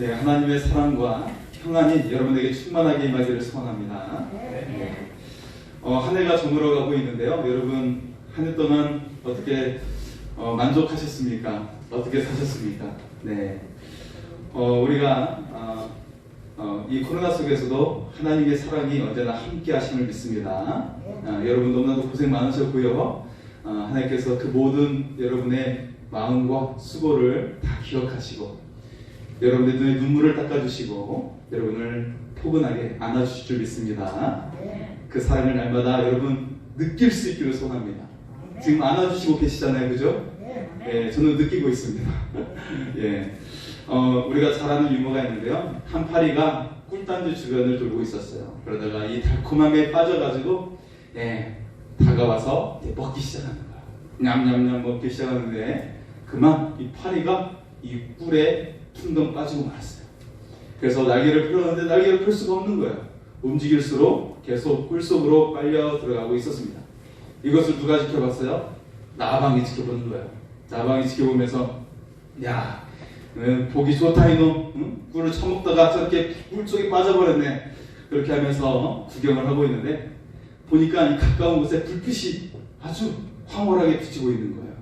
네, 하나님의 사랑과 평안이 여러분에게 충만하게 임하기를 소원합니다. 네. 한 해가 저물어가고 있는데요. 여러분 한 해 동안 어떻게 만족하셨습니까? 어떻게 사셨습니까? 네. 우리가 이 코로나 속에서도 하나님의 사랑이 언제나 함께 하심을 믿습니다. 여러분 너무나도 고생 많으셨고요. 하나님께서 그 모든 여러분의 마음과 수고를 다 기억하시고 여러분의 눈에 눈물을 닦아주시고 여러분을 포근하게 안아주실 줄 믿습니다. 그 사랑을 날마다 여러분 느낄 수 있기를 소원합니다. 지금 안아주시고 계시잖아요, 그죠? 예, 저는 느끼고 있습니다. 예, 우리가 잘 아는 유머가 있는데요. 한 파리가 꿀단지 주변을 돌고 있었어요. 그러다가 이 달콤함에 빠져가지고 다가와서 먹기 시작하는 거야. 냠냠냠 먹기 시작하는데 그만 이 파리가 이 꿀에 퉁덩 빠지고 말았어요. 그래서 날개를 펴는데 날개를 펼 수가 없는 거예요. 움직일수록 계속 꿀 속으로 빨려 들어가고 있었습니다. 이것을 누가 지켜봤어요? 나방이 지켜보는 거예요. 나방이 지켜보면서 야, 보기 좋다 이놈, 꿀을 처먹다가 저렇게 꿀 속에 빠져버렸네. 그렇게 하면서 구경을 하고 있는데 보니까 이 가까운 곳에 불빛이 아주 황홀하게 비치고 있는 거예요.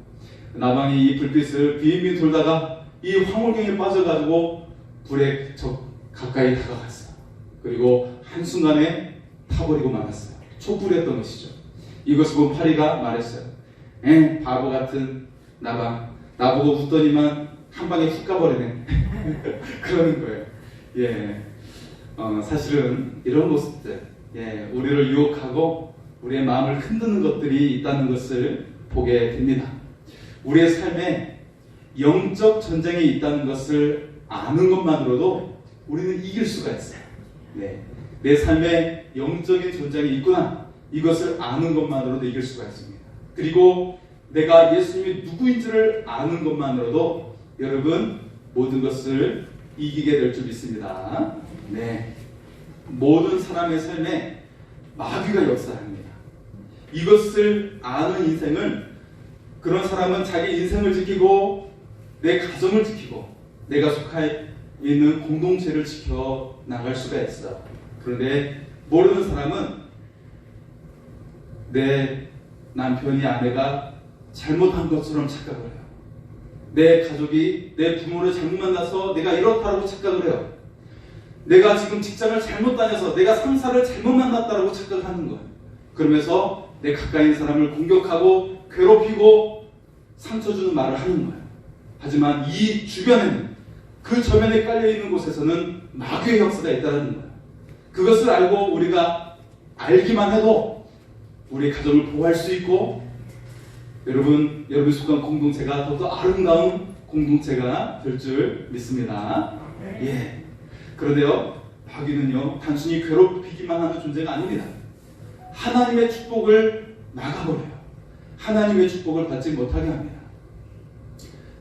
나방이 이 불빛을 빙빙 돌다가 이 황홀경에 빠져가지고 불에 가까이 다가갔어요. 그리고 한순간에 타버리고 말았어요. 촛불이었던 것이죠. 이것을 본 파리가 말했어요. 바보 같은 나방, 나보고 웃더니만 한 방에 훅 가버리네. 그러는 거예요. 예, 사실은 이런 모습들, 우리를 유혹하고 우리의 마음을 흔드는 것들이 있다는 것을 보게 됩니다. 우리의 삶에 영적 전쟁이 있다는 것을 아는 것만으로도 우리는 이길 수가 있어요. 내 삶에 영적인 전쟁이 있구나, 이것을 아는 것만으로도 이길 수가 있습니다. 그리고 내가 예수님이 누구인지를 아는 것만으로도 여러분 모든 것을 이기게 될 줄 믿습니다. 모든 사람의 삶에 마귀가 역사합니다. 이것을 아는 인생을, 그런 사람은 자기 인생을 지키고 내 가정을 지키고 내가 속해 있는 공동체를 지켜 나갈 수가 있어. 그런데 모르는 사람은 내 남편이, 아내가 잘못한 것처럼 착각을 해요. 내 가족이 내 부모를 잘못 만나서 내가 이렇다고 착각을 해요. 내가 지금 직장을 잘못 다녀서 내가 상사를 잘못 만났다고 착각하는 거예요. 그러면서 내 가까이 있는 사람을 공격하고 괴롭히고 상처 주는 말을 하는 거예요. 하지만 이 주변에는, 그 저면에 깔려있는 곳에서는 마귀의 역사가 있다는 거예요. 그것을 알고 우리가 알기만 해도 우리 가정을 보호할 수 있고 여러분 속한 공동체가 더더 아름다운 공동체가 될 줄 믿습니다. 그런데요, 마귀는요 단순히 괴롭히기만 하는 존재가 아닙니다. 하나님의 축복을 막아버려요. 하나님의 축복을 받지 못하게 합니다.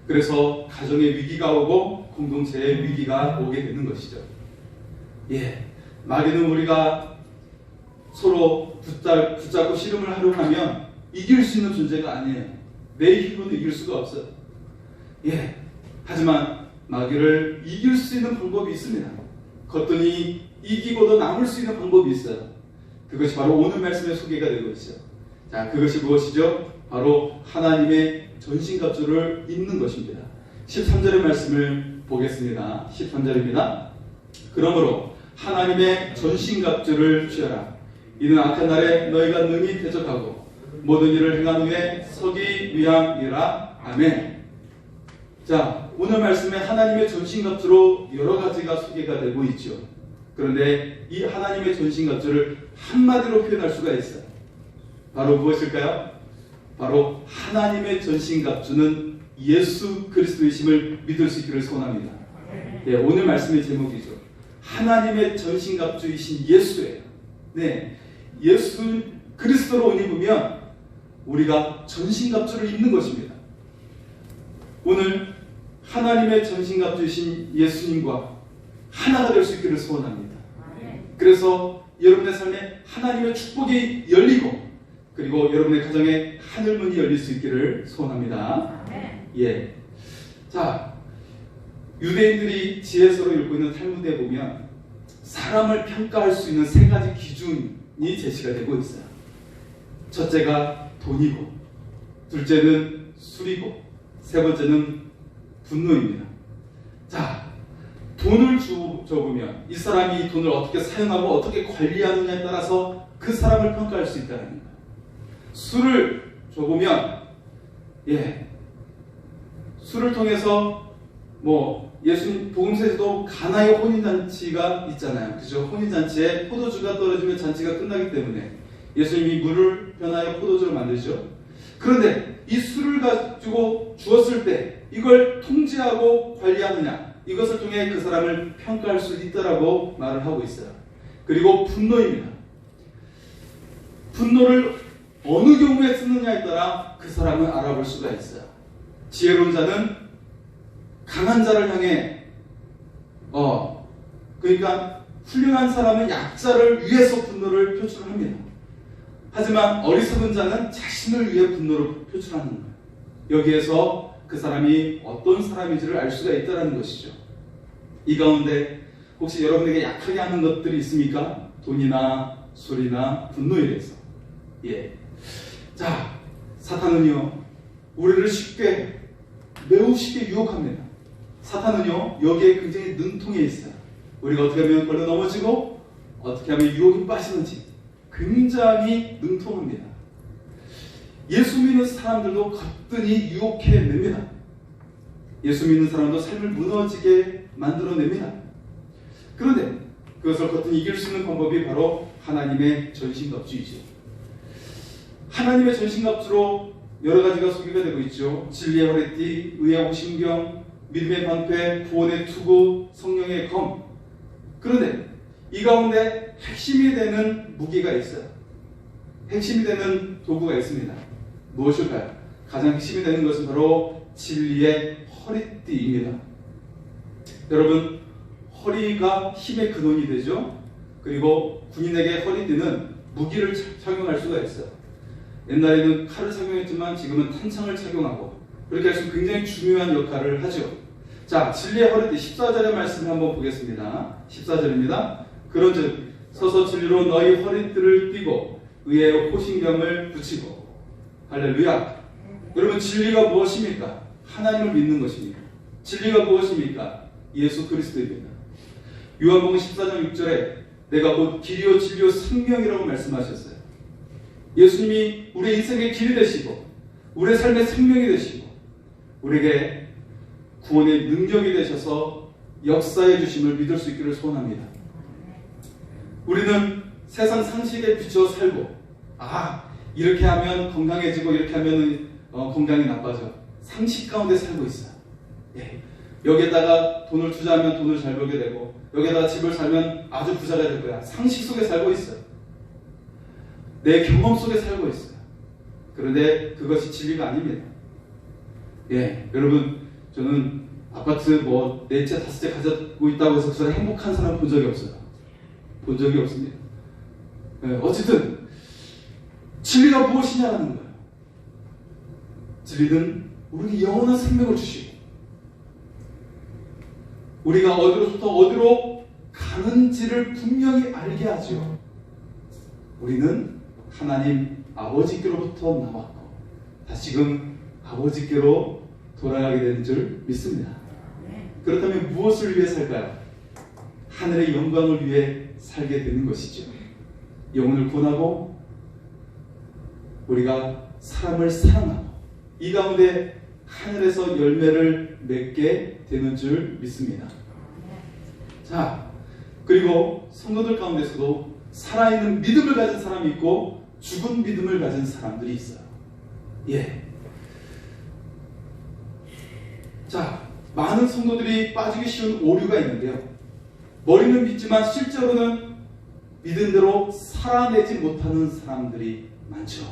그래서 가정의 위기가 오고 공동체의 위기가 오게 되는 것이죠. 마귀는 우리가 서로 붙잡고 씨름을 하려고 하면 이길 수 있는 존재가 아니에요. 내 힘으로는 이길 수가 없어요. 하지만 마귀를 이길 수 있는 방법이 있습니다. 겉더니 이기고도 남을 수 있는 방법이 있어요. 그것이 바로 오늘 말씀의 소개가 되고 있어요. 자, 그것이 무엇이죠? 바로 하나님의 전신갑주를 입는 것입니다. 13절의 말씀을 보겠습니다. 13절입니다. 그러므로 하나님의 전신갑주를 취하라. 이는 악한 날에 너희가 능히 대적하고 모든 일을 행한 후에 서기 위함이라. 아멘. 자, 오늘 말씀에 하나님의 전신갑주로 여러 가지가 소개가 되고 있죠. 그런데 이 하나님의 전신갑주를 한마디로 표현할 수가 있어요. 바로 무엇일까요? 바로 하나님의 전신갑주는 예수 그리스도이심을 믿을 수 있기를 소원합니다. 오늘 말씀의 제목이죠. 하나님의 전신갑주이신 예수예요. 예수 그리스도로 옷 입으면 우리가 전신갑주를 입는 것입니다. 오늘 하나님의 전신갑주이신 예수님과 하나가 될 수 있기를 소원합니다. 그래서 여러분의 삶에 하나님의 축복이 열리고 그리고 여러분의 가정에 하늘문이 열릴 수 있기를 소원합니다. 자, 유대인들이 지혜서로 읽고 있는 탈무드에 보면 사람을 평가할 수 있는 세 가지 기준이 제시가 되고 있어요. 첫째가 돈이고, 둘째는 술이고, 세 번째는 분노입니다. 자, 돈을 줘보면 이 사람이 이 돈을 어떻게 사용하고 어떻게 관리하느냐에 따라서 그 사람을 평가할 수 있다는 거예요. 술을 줘보면, 술을 통해서 예수님 복음서에서도 가나의 혼인잔치가 있잖아요. 그죠? 혼인잔치에 포도주가 떨어지면 잔치가 끝나기 때문에 예수님이 물을 변하여 포도주를 만드죠. 그런데 이 술을 가지고 주었을 때 이걸 통제하고 관리하느냐, 이것을 통해 그 사람을 평가할 수 있다라고 말을 하고 있어요. 그리고 분노입니다. 분노를 어느 경우에 쓰느냐에 따라 그 사람을 알아볼 수가 있어요. 지혜로운 자는 강한 자를 향해 그러니까 훌륭한 사람은 약자를 위해서 분노를 표출합니다. 하지만 어리석은 자는 자신을 위해 분노를 표출하는 거예요. 여기에서 그 사람이 어떤 사람인지를 알 수가 있다는 것이죠. 이 가운데 혹시 여러분에게 약하게 하는 것들이 있습니까? 돈이나 술이나 분노에 대해서. 자, 사탄은요, 우리를 매우 쉽게 유혹합니다. 사탄은요, 여기에 굉장히 능통해 있어요. 우리가 어떻게 하면 걸려 넘어지고 어떻게 하면 유혹이 빠지는지 굉장히 능통합니다. 예수 믿는 사람들도 거뜬히 유혹해냅니다. 예수 믿는 사람도 삶을 무너지게 만들어냅니다. 그런데 그것을 거뜬히 이길 수 있는 방법이 바로 하나님의 전신갑주이죠. 하나님의 전신갑주로 여러 가지가 소개가 되고 있죠. 진리의 허리띠, 의의 오신경, 믿음의 방패, 구원의 투구, 성령의 검. 그런데 이 가운데 핵심이 되는 무기가 있어요. 핵심이 되는 도구가 있습니다. 무엇일까요? 가장 핵심이 되는 것은 바로 진리의 허리띠입니다. 여러분, 허리가 힘의 근원이 되죠. 그리고 군인에게 허리띠는 무기를 착용할 수가 있어요. 옛날에는 칼을 착용했지만 지금은 탄창을 착용하고, 그렇게 해서 굉장히 중요한 역할을 하죠. 자, 진리의 허리띠 14절의 말씀을 한번 보겠습니다. 14절입니다. 그런즉 서서 진리로 너희 허리띠를 띠고 의의 호신경을 붙이고. 할렐루야. 여러분, 진리가 무엇입니까? 하나님을 믿는 것입니다. 진리가 무엇입니까? 예수 그리스도입니다. 요한복음 14장 6절에 내가 곧 길이요 진리요 생명이라고 말씀하셨어요. 예수님이 우리의 인생의 길이 되시고 우리의 삶의 생명이 되시고 우리에게 구원의 능력이 되셔서 역사해 주심을 믿을 수 있기를 소원합니다. 우리는 세상 상식에 비추어 살고, 이렇게 하면 건강해지고 이렇게 하면 건강이 나빠져. 상식 가운데 살고 있어요. 여기에다가 돈을 투자하면 돈을 잘 벌게 되고, 여기에다가 집을 살면 아주 부자가 될 거야. 상식 속에 살고 있어요. 내 경험 속에 살고 있어요. 그런데 그것이 진리가 아닙니다. 여러분, 저는 아파트 4채, 5채 가지고 있다고 해서 그 사람 행복한 사람 본 적이 없어요. 본 적이 없습니다. 어쨌든 진리가 무엇이냐라는 거예요. 진리는 우리에게 영원한 생명을 주시고 우리가 어디로부터 어디로 가는지를 분명히 알게 하죠. 우리는 하나님 아버지께로부터 나왔고 다시금 아버지께로 돌아가게 되는 줄 믿습니다. 그렇다면 무엇을 위해 살까요? 하늘의 영광을 위해 살게 되는 것이죠. 영혼을 구원하고 우리가 사람을 사랑하고 이 가운데 하늘에서 열매를 맺게 되는 줄 믿습니다. 자, 그리고 성도들 가운데서도 살아있는 믿음을 가진 사람이 있고 죽은 믿음을 가진 사람들이 있어요. 자, 많은 성도들이 빠지기 쉬운 오류가 있는데요. 머리는 믿지만 실제로는 믿음대로 살아내지 못하는 사람들이 많죠.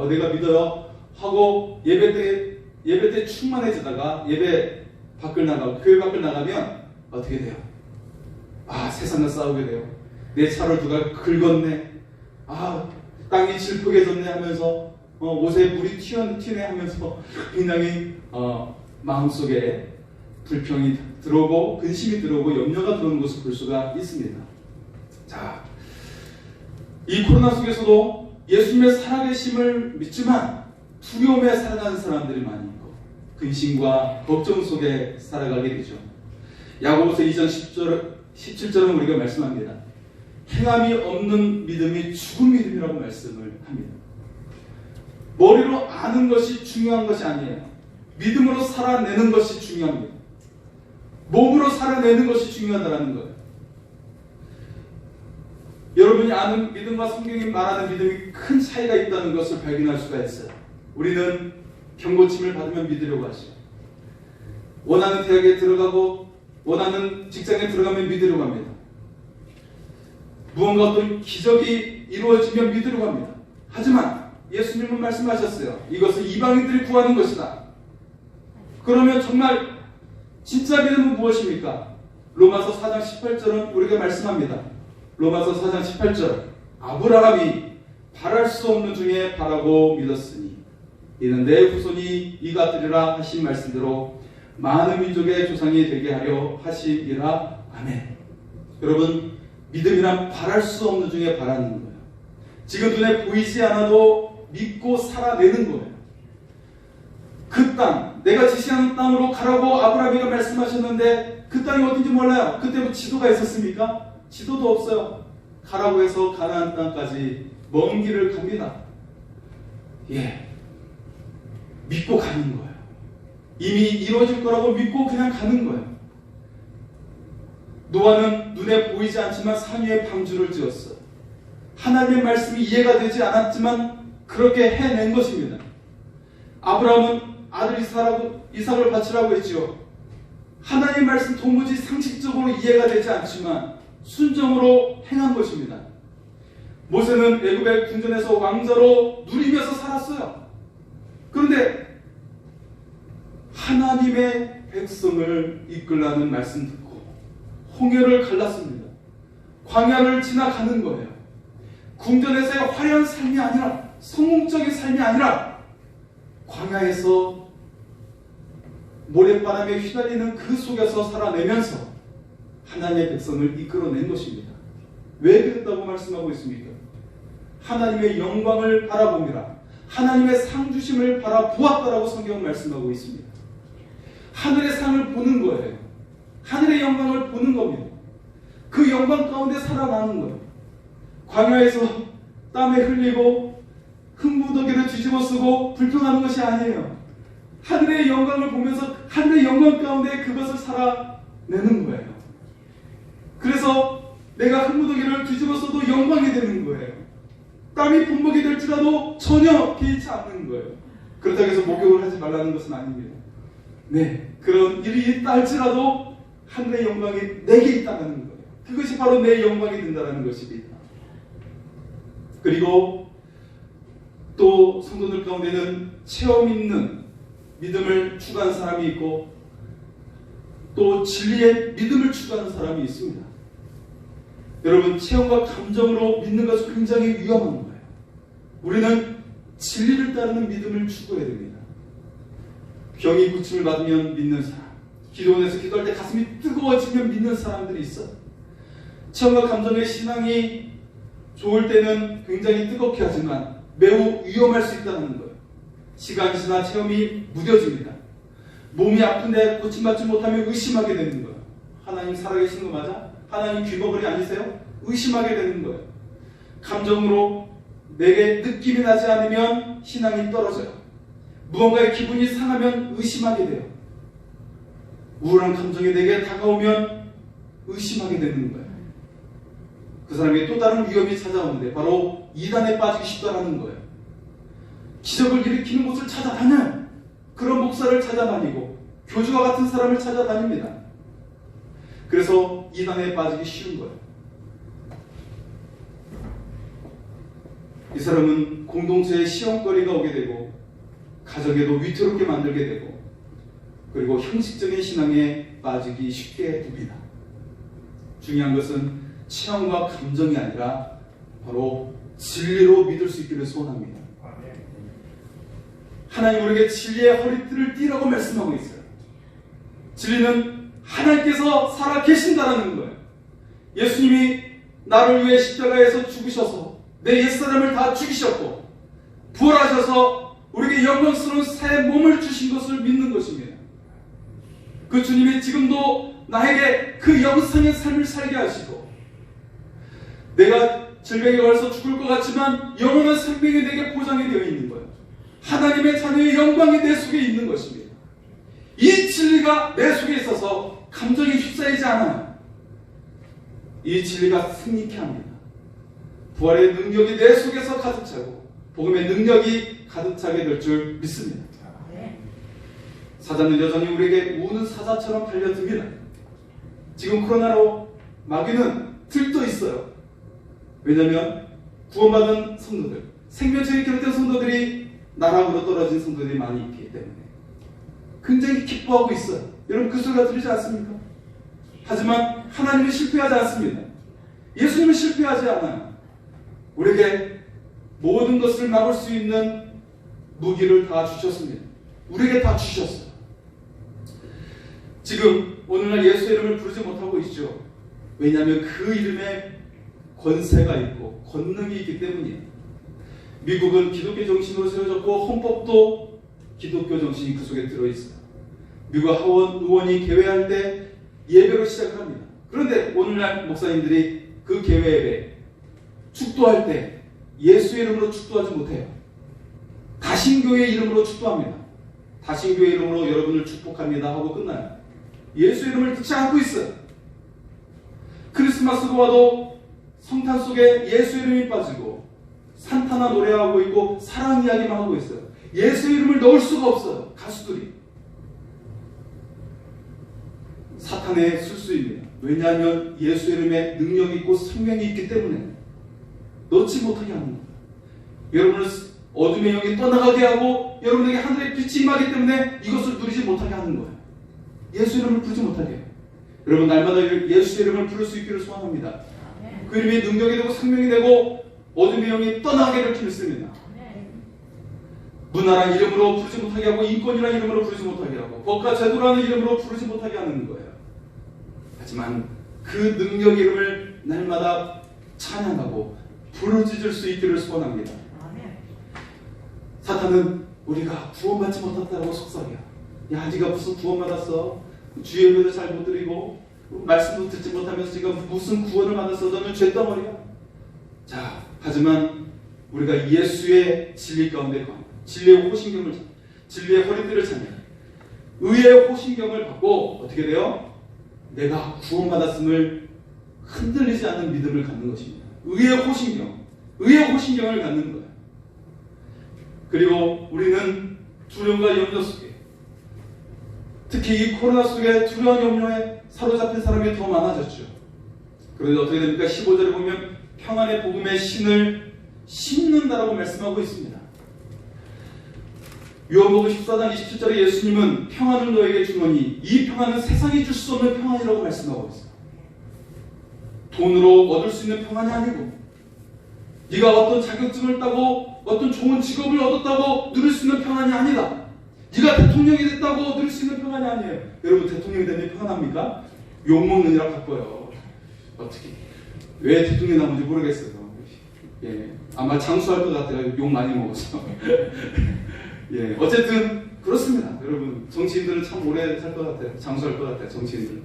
내가 믿어요 하고 예배 때 충만해지다가 예배 밖을 나가고 교회 밖을 나가면 어떻게 돼요? 세상과 싸우게 돼요. 내 차를 누가 긁었네. 땅이 질퍽해졌네 하면서 옷에 물이 튀네 하면서 굉장히 마음속에 불평이 들어오고 근심이 들어오고 염려가 들어오는 것을 볼 수가 있습니다. 자, 이 코로나 속에서도 예수님의 살아계심을 믿지만 두려움에 살아가는 사람들이 많이 있고 근심과 걱정 속에 살아가게 되죠. 야고보서 2장 17절은 우리가 말씀합니다. 행함이 없는 믿음이 죽은 믿음이라고 말씀을 합니다. 머리로 아는 것이 중요한 것이 아니에요. 믿음으로 살아내는 것이 중요합니다. 몸으로 살아내는 것이 중요하다는 거예요. 여러분이 아는 믿음과 성경이 말하는 믿음이 큰 차이가 있다는 것을 발견할 수가 있어요. 우리는 경고침을 받으면 믿으려고 하죠. 원하는 대학에 들어가고 원하는 직장에 들어가면 믿으려고 합니다. 무언가 어떤 기적이 이루어지면 믿으려고 합니다. 하지만 예수님은 말씀하셨어요. 이것은 이방인들이 구하는 것이다. 그러면 정말 진짜 믿음은 무엇입니까? 로마서 4장 18절은 우리가 말씀합니다. 로마서 4장 18절 아브라함이 바랄 수 없는 중에 바라고 믿었으니 이는 내 후손이 이가 되리라 하신 말씀대로 많은 민족의 조상이 되게 하려 하심이라. 아멘. 여러분, 믿음이란 바랄 수 없는 중에 바라는 거예요. 지금 눈에 보이지 않아도 믿고 살아내는 거예요. 그 땅, 내가 지시하는 땅으로 가라고 아브라함이가 말씀하셨는데 그 땅이 어딘지 몰라요. 그때 뭐 지도가 있었습니까? 지도도 없어요. 가라고 해서 가나안 땅까지 먼 길을 갑니다. 믿고 가는 거예요. 이미 이루어질 거라고 믿고 그냥 가는 거예요. 노아는 눈에 보이지 않지만 산 위에 방주를 지었어요. 하나님의 말씀이 이해가 되지 않았지만 그렇게 해낸 것입니다. 아브라함은 아들 이삭을 바치라고 했지요. 하나님의 말씀 도무지 상식적으로 이해가 되지 않지만 순종으로 행한 것입니다. 모세는 애굽의 궁전에서 왕자로 누리면서 살았어요. 그런데 하나님의 백성을 이끌라는 말씀 듣고 홍해를 갈랐습니다. 광야를 지나가는 거예요. 궁전에서의 화려한 삶이 아니라, 성공적인 삶이 아니라 광야에서 모래바람에 휘날리는 그 속에서 살아내면서 하나님의 백성을 이끌어낸 것입니다. 왜 그랬다고 말씀하고 있습니까? 하나님의 영광을 바라봅니다. 하나님의 상 주심을 바라보았다라고 성경은 말씀하고 있습니다. 하늘의 상을 보는 거예요. 하늘의 영광을 보는 겁니다. 그 영광 가운데 살아나는 거예요. 광야에서 땀에 흘리고 흙무더기를 뒤집어 쓰고 불평하는 것이 아니에요. 하늘의 영광을 보면서 하늘의 영광 가운데 그것을 살아내는 거예요. 그래서 내가 흙무더기를 뒤집어 써도 영광이 되는 거예요. 땀이 분복이 될지라도 전혀 개의치 않는 거예요. 그렇다고 해서 목욕을 하지 말라는 것은 아닙니다. 그런 일이 있다 할지라도 하늘의 영광이 내게 있다는 거예요. 그것이 바로 내 영광이 된다는 것입니다. 그리고 또 성도들 가운데는 체험 있는 믿음을 추구하는 사람이 있고 또 진리의 믿음을 추구하는 사람이 있습니다. 여러분, 체험과 감정으로 믿는 것은 굉장히 위험한 거예요. 우리는 진리를 따르는 믿음을 추구해야 됩니다. 병이 고침을 받으면 믿는 사람, 기도원에서 기도할 때 가슴이 뜨거워지면 믿는 사람들이 있어요. 체험과 감정의 신앙이 좋을 때는 굉장히 뜨겁게 하지만 매우 위험할 수 있다는 거예요. 시간이 지나 체험이 무뎌집니다. 몸이 아픈데 고침받지 못하면 의심하게 되는 거예요. 하나님 살아계신 거 맞아? 하나님 귀머거리 아니세요? 의심하게 되는 거예요. 감정으로 내게 느낌이 나지 않으면 신앙이 떨어져요. 무언가의 기분이 상하면 의심하게 돼요. 우울한 감정이 내게 다가오면 의심하게 되는 거예요. 그 사람에게 또 다른 위험이 찾아오는데 바로 이단에 빠지기 쉽다라는 거예요. 기적을 일으키는 곳을 찾아다녀요. 그런 목사를 찾아다니고 교주와 같은 사람을 찾아다닙니다. 그래서 이단에 빠지기 쉬운 거예요. 이 사람은 공동체에 시험거리가 오게 되고 가정에도 위태롭게 만들게 되고 그리고 형식적인 신앙에 빠지기 쉽게 됩니다. 중요한 것은 체험과 감정이 아니라 바로 진리로 믿을 수 있기를 소원합니다. 하나님 우리에게 진리의 허리띠를 띠라고 말씀하고 있어요. 진리는 하나님께서 살아 계신다라는 거예요. 예수님이 나를 위해 십자가에서 죽으셔서 내 옛사람을 다 죽이셨고 부활하셔서 우리에게 영광스러운 새 몸을 주신 것을 믿는 것입니다. 그 주님이 지금도 나에게 그 영생의 삶을 살게 하시고 내가 질병에 걸려서 죽을 것 같지만 영원한 생명이 내게 보장이 되어 있는 거예요. 하나님의 자녀의 영광이 내 속에 있는 것입니다. 이 진리가 내 속에 있어서 감정이 휩싸이지 않아요. 이 진리가 승리케 합니다. 부활의 능력이 내 속에서 가득 차고 복음의 능력이 가득 차게 될 줄 믿습니다. 사자는 여전히 우리에게 우는 사자처럼 달려듭니다. 지금 코로나로 마귀는 들떠 있어요. 왜냐하면 구원받은 성도들, 생명체에 기록된 성도들이 나락으로 떨어진 성도들이 많이 있기 때문에 굉장히 기뻐하고 있어요. 여러분 그 소리가 들리지 않습니까? 하지만 하나님은 실패하지 않습니다. 예수님은 실패하지 않아요. 우리에게 모든 것을 막을 수 있는 무기를 다 주셨습니다. 우리에게 다 주셨어요. 지금 오늘날 예수의 이름을 부르지 못하고 있죠. 왜냐하면 그 이름에 권세가 있고 권능이 있기 때문이에요. 미국은 기독교 정신으로 세워졌고 헌법도 기독교 정신이 그 속에 들어있어요. 미국 하원 의원이 개회할 때 예배로 시작을 합니다. 그런데 오늘날 목사님들이 그 개회 예배 축도할 때 예수의 이름으로 축도하지 못해요. 다신교의 이름으로 축도합니다. 다신교의 이름으로 여러분을 축복합니다 하고 끝나요. 예수 이름을 듣지 않고 있어요. 크리스마스가 와도 성탄 속에 예수 이름이 빠지고 산타나 노래하고 있고 사랑 이야기만 하고 있어요. 예수 이름을 넣을 수가 없어요. 가수들이. 사탄의 술수입니다. 왜냐하면 예수 이름에 능력이 있고 생명이 있기 때문에 넣지 못하게 하는 거예요. 여러분을 어둠의 영이 떠나가게 하고 여러분에게 하늘의 빛이 임하기 때문에 이것을 누리지 못하게 하는 거예요. 예수 이름을 부르지 못하게 해요. 여러분 날마다 예수 이름을 부를 수 있기를 소원합니다. 그 이름이 능력이 되고 생명이 되고 어둠의 영이 떠나게 이렇게 믿습니다. 문화란 이름으로 부르지 못하게 하고 인권이란 이름으로 부르지 못하게 하고 법과 제도라는 이름으로 부르지 못하게 하는 거예요. 하지만 그 능력의 이름을 날마다 찬양하고 부르짖을 수 있기를 소원합니다. 사탄은 우리가 구원받지 못했다고 속삭여. 야, 네가 무슨 구원받았어? 주의 예배도 잘 못 드리고 말씀도 듣지 못하면서 네가 무슨 구원을 받았어? 너는 죄덩어리야. 자, 하지만 우리가 예수의 진리 가운데 진리의 호신경을 진리의 허리띠를 차면 의의 호신경을 받고 어떻게 돼요? 내가 구원받았음을 흔들리지 않는 믿음을 갖는 것입니다. 의의 호신경을 갖는 거예요. 그리고 우리는 두려움과 염려 속에 특히 이 코로나 속에 두려운 염려에 사로잡힌 사람이 더 많아졌죠. 그런데 어떻게 됩니까? 15절에 보면 평안의 복음의 신을 심는다라고 말씀하고 있습니다. 요한복음 14장 27절에 예수님은 평안을 너에게 주노니 이 평안은 세상이 줄 수 없는 평안이라고 말씀하고 있어요. 돈으로 얻을 수 있는 평안이 아니고 네가 어떤 자격증을 따고 어떤 좋은 직업을 얻었다고 누릴 수 있는 평안이 아니다. 네가 대통령이 됐다고 누릴 수 있는 평안이 아니에요. 여러분 대통령이 되면 평안합니까? 욕먹느니라 바빠요. 어떻게 왜 대통령이 나온지 모르겠어요. 예, 아마 장수할 것 같아요. 욕 많이 먹어서. 예, 어쨌든 그렇습니다. 여러분 정치인들은 참 오래 살 것 같아요. 장수할 것 같아요. 정치인들은.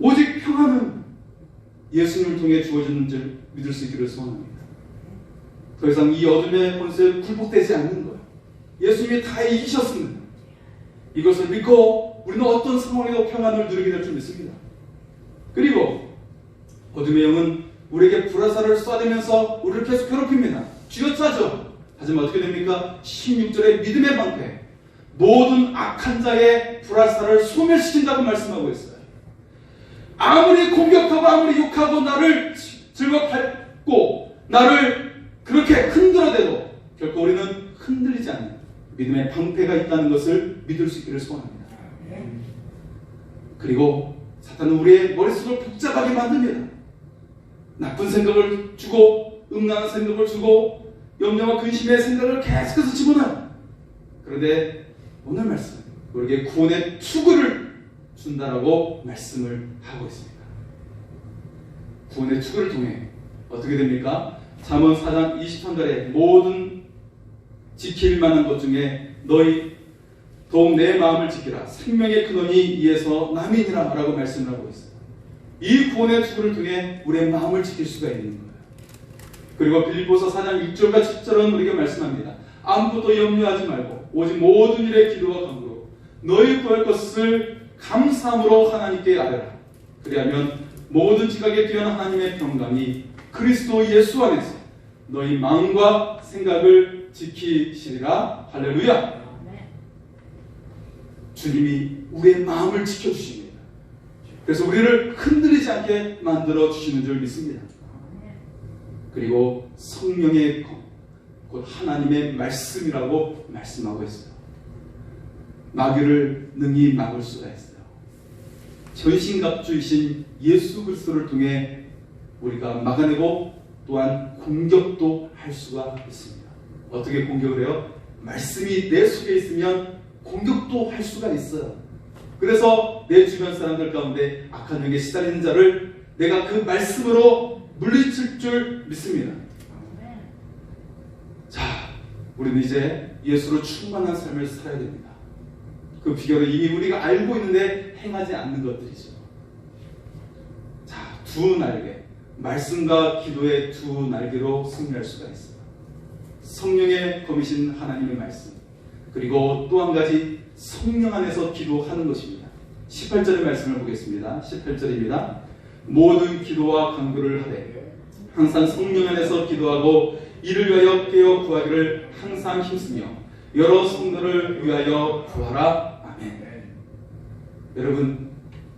오직 평안은 예수님을 통해 주어지는 줄 믿을 수 있기를 소원합니다. 더 이상 이 어둠의 권세에 굴복되지 않는 거예요. 예수님이 다 이기셨습니다. 이것을 믿고 우리는 어떤 상황에도 평안을 누리게 될 줄 믿습니다. 그리고 어둠의 영은 우리에게 불화살을 쏴대면서 우리를 계속 괴롭힙니다. 쥐어짜죠. 하지만 어떻게 됩니까? 16절에 믿음의 방패 모든 악한 자의 불화살을 소멸시킨다고 말씀하고 있어요. 아무리 공격하고 아무리 욕하고 나를 즐겁고 나를 그렇게 흔들어대도 결코 우리는 흔들리지 않는 믿음의 방패가 있다는 것을 믿을 수 있기를 소원합니다. 그리고 사탄은 우리의 머릿속을 복잡하게 만듭니다. 나쁜 생각을 주고 음란한 생각을 주고 염려와 근심의 생각을 계속해서 집어넣어요. 그런데 오늘 말씀 우리에게 구원의 투구를 준다라고 말씀을 하고 있습니다. 구원의 투구를 통해 어떻게 됩니까? 잠언 4장 20절에 모든 지킬 만한 것 중에 너희 더욱 내 마음을 지키라. 생명의 근원이 이에서 남이니라 라고 말씀을 하고 있어요. 이 구원의 투구를 통해 우리의 마음을 지킬 수가 있는 거예요. 그리고 빌립보서 4장 6절과 7절은 우리에게 말씀합니다. 아무것도 염려하지 말고 오직 모든 일에 기도와 간구로 너희 구할 것을 감사함으로 하나님께 아뢰라. 그리하면 모든 지각에 뛰어난 하나님의 평강이 그리스도 예수 안에서 너희 마음과 생각을 지키시리라. 할렐루야. 주님이 우리의 마음을 지켜주십니다. 그래서 우리를 흔들리지 않게 만들어 주시는 줄 믿습니다. 그리고 성령의 검, 곧 하나님의 말씀이라고 말씀하고 있어요. 마귀를 능히 막을 수가 있어요. 전신갑주이신 예수 그리스도를 통해 우리가 막아내고 또한 공격도 할 수가 있습니다. 어떻게 공격을 해요? 말씀이 내 속에 있으면 공격도 할 수가 있어요. 그래서 내 주변 사람들 가운데 악한 영에 시달리는 자를 내가 그 말씀으로 물리칠 줄 믿습니다. 자, 우리는 이제 예수로 충만한 삶을 살아야 됩니다. 그 비결을 이미 우리가 알고 있는데 행하지 않는 것들이죠. 자, 두 날개, 말씀과 기도의 두 날개로 승리할 수가 있어요. 성령의 검이신 하나님의 말씀, 그리고 또 한 가지 성령 안에서 기도하는 것입니다. 18절의 말씀을 보겠습니다. 18절입니다. 모든 기도와 간구를 하되 항상 성령 안에서 기도하고 이를 위하여 깨어 구하기를 항상 힘쓰며 여러 성도를 위하여 구하라. 아멘. 여러분,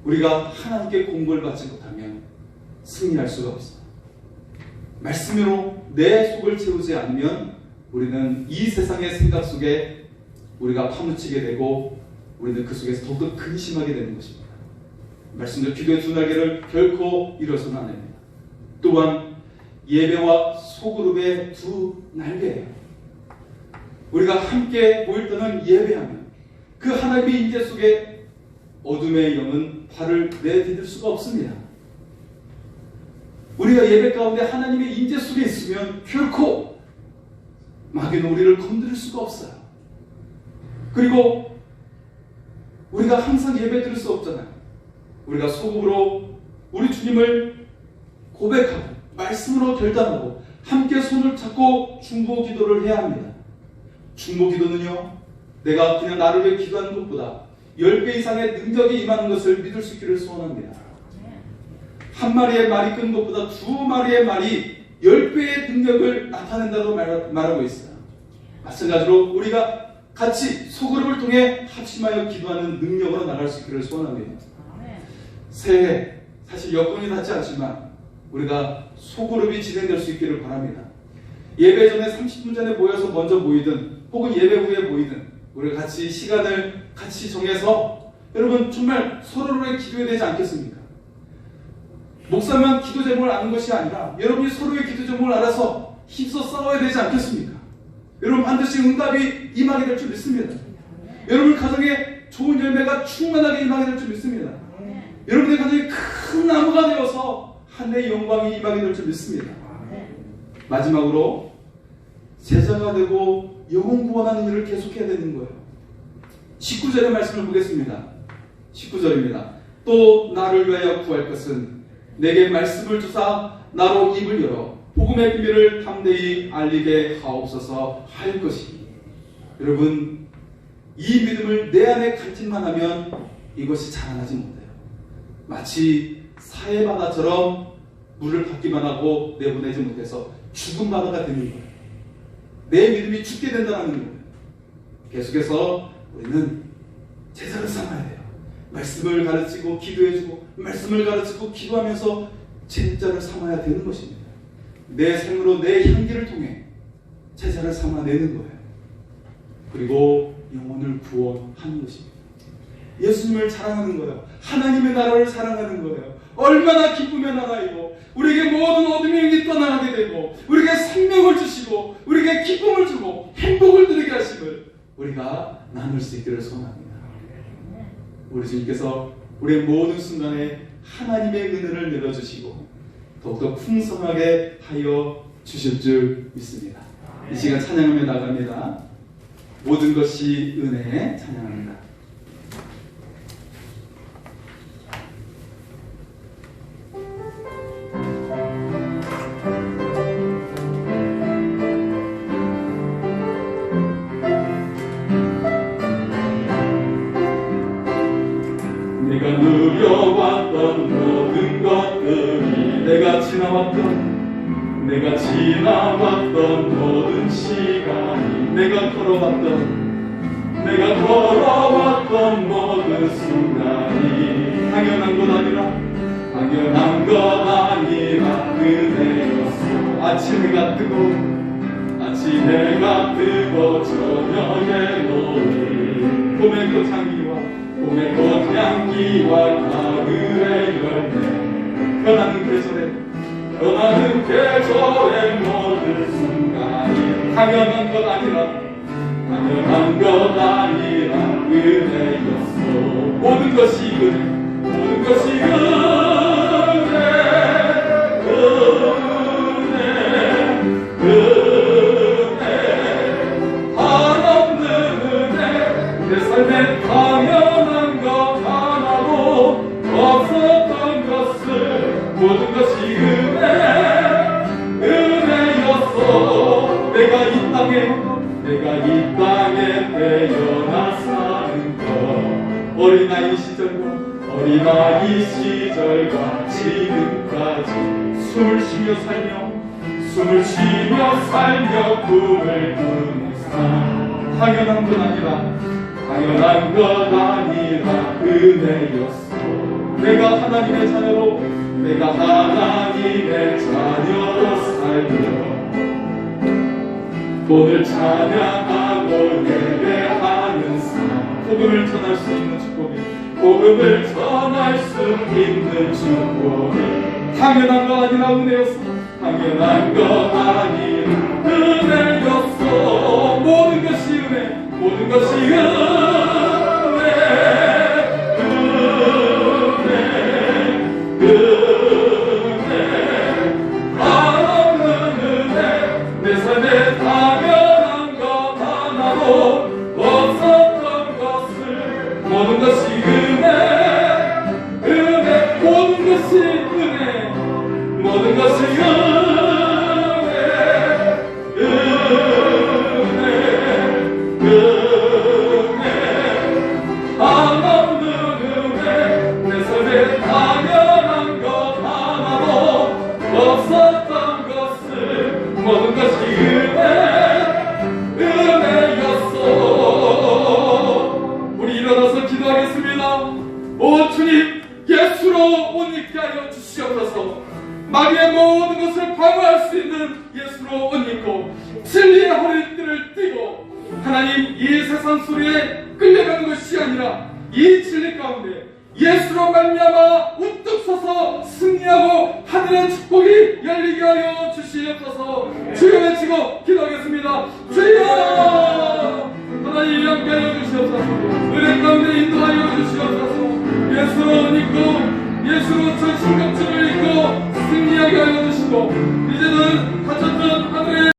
우리가 하나님께 공부를 받지 못하면 승리할 수가 없어요. 말씀으로 내 속을 채우지 않으면 우리는 이 세상의 생각 속에 우리가 파묻히게 되고 우리는 그 속에서 더욱더 근심하게 되는 것입니다. 말씀대로 기도의 두 날개를 결코 잃어서는 안 됩니다. 또한 예배와 소그룹의 두 날개예요. 우리가 함께 모일 때는 예배하면 그 하나님의 임재 속에 어둠의 영은 발을 내디딜 수가 없습니다. 우리가 예배 가운데 하나님의 임재 속에 있으면 결코 마귀는 우리를 건드릴 수가 없어요. 그리고 우리가 항상 예배 드릴 수 없잖아요. 우리가 소금으로 우리 주님을 고백하고 말씀으로 결단하고 함께 손을 잡고 중보 기도를 해야 합니다. 중보 기도는요, 내가 그냥 나를 위해 기도하는 것보다 10배 이상의 능력이 임하는 것을 믿을 수 있기를 소원합니다. 한 마리의 말이 끄는 것보다 두 마리의 말이 10배의 능력을 나타낸다고 말하고 있어요. 마찬가지로 우리가 같이 소그룹을 통해 합심하여 기도하는 능력으로 나갈 수 있기를 소원합니다. 새해 사실 여건이 닿지 않지만 우리가 소그룹이 진행될 수 있기를 바랍니다. 예배 전에 30분 전에 모여서 먼저 모이든 혹은 예배 후에 모이든 우리가 같이 시간을 같이 정해서 여러분 정말 서로를 기도해야 되지 않겠습니까? 목사만 기도 제목을 아는 것이 아니라 여러분이 서로의 기도 제목을 알아서 힘써 싸워야 되지 않겠습니까? 여러분 반드시 응답이 임하게 될 줄 믿습니다. 여러분 가정에 좋은 열매가 충만하게 임하게 될 줄 믿습니다. 여러분의 가정이 큰 나무가 되어서 하늘의 영광이 임하게 될 줄 믿습니다. 마지막으로 제자가 되고 영혼 구원하는 일을 계속해야 되는 거예요. 19절의 말씀을 보겠습니다. 19절입니다. 또 나를 위하여 구할 것은 내게 말씀을 주사 나로 입을 열어 복음의 비밀을 담대히 알리게 하옵소서 할 것이니. 여러분, 이 믿음을 내 안에 간직만 하면 이것이 자라나지 못해요. 마치 사해바다처럼 물을 받기만 하고 내보내지 못해서 죽은 바다가 되는 거예요. 내 믿음이 죽게 된다는 거예요. 계속해서 우리는 제자를 삼아야 돼요. 말씀을 가르치고 기도해주고 말씀을 가르치고 기도하면서 제자를 삼아야 되는 것입니다. 내 삶으로 내 향기를 통해 제자를 삼아내는 거예요. 그리고 영혼을 구원하는 것입니다. 예수님을 사랑하는 거예요. 하나님의 나라를 사랑하는 거예요. 얼마나 기쁘면 하나이고 우리에게 모든 어둠의 영이 떠나가게 되고 우리에게 생명을 주시고 우리에게 기쁨을 주고 행복을 누리게 하심을 우리가 나눌 수 있기를 소원합니다. 우리 주님께서 우리의 모든 순간에 하나님의 은혜를 내려주시고 더욱더 풍성하게 하여 주실 줄 믿습니다. 이 시간 찬양하며 나갑니다. 모든 것이 은혜 찬양합니다. 내가 누려왔던 모든 것들이 내가 지나왔던 모든 시간이 내가 걸어왔던 모든 순간이 당연한 것 아니라 은혜였어. 아침 해가 뜨고 저녁에 노을 봄의 꽃향기와 가을의 열매 변하는 계절의 모든 순간이 당연한 것 아니라 은혜였어. 모든 것이 은혜 한없는 은혜 내 삶에 당연한 것 하나도 없었던 것을 모든 것이 은혜였어. 내가 이 땅에 태어나 사는 것 어린아이 시절과 지금까지 숨을 쉬며 살며 꿈을 꾸는 삶 당연한 것 아니라 은혜였어. 내가 하나님의 자녀로 살며 오늘 찬양하고 예배하는 삶 복음을 전할 수 있는 축복이 당연한 것 아니라 은혜였어. 모든 것이 내 삶에 당연한 것 하나도 없었던 것을 모든 것이 오 주님, 예수로 옷 입게 하여 주시옵소서. 마귀의 모든 것을 방어할 수 있는 예수로 옷 입고 진리의 허리띠를 띠고 하나님 이 세상 소리에 끌려가는 것이 아니라 이 진리 가운데 예수로 말미암아 우뚝 서서 승리하고 하늘의 축복이 열리게 하여 주시옵소서. 주여 외치고 기도하겠습니다. 주여 하나님 함께 하여 주시옵소서. 은혜 가운데 인도하여 주시옵소서. 예수로 믿고 예수로 전신갑주를 입고 승리하게 하여 주시고 이제는 다쳤던 하늘의